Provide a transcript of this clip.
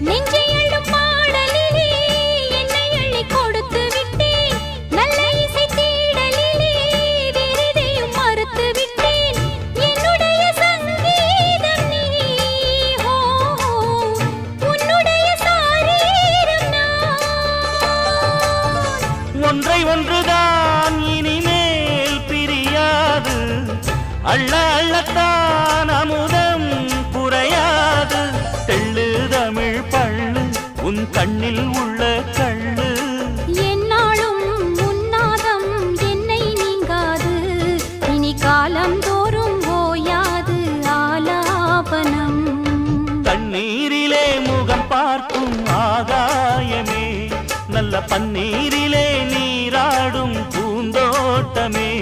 நெஞ்சை அள்ளும் பாடலிலே என்னை அள்ளி கொடுத்து விட்டேன். நல்ல இசை தேடலிலே வேறெதையும் மறுத்து விட்டேன். என்னுடைய சங்கீதம் நீ, ஹோ உன்னுடைய சாரீரம் நான். ஒன்றை ஒன்றுதான் இனிமேல் பிரியாது, அள்ள அள்ளத்தான் அமுதம் குறையாது. தெள்ளு தமிழ் பள்ளு உன் கண்ணில் உள்ள கள்ளு, என்னாலும் உன்னாதம் என்னை நீங்காது. இனி காலம் தோறும் ஓயாது ஆலாபனம். தண்ணீரிலே முகம் பார்க்கும் ஆகாயமே, நல்ல பன்னீரிலே நீராடும் பூந்தோட்டமே.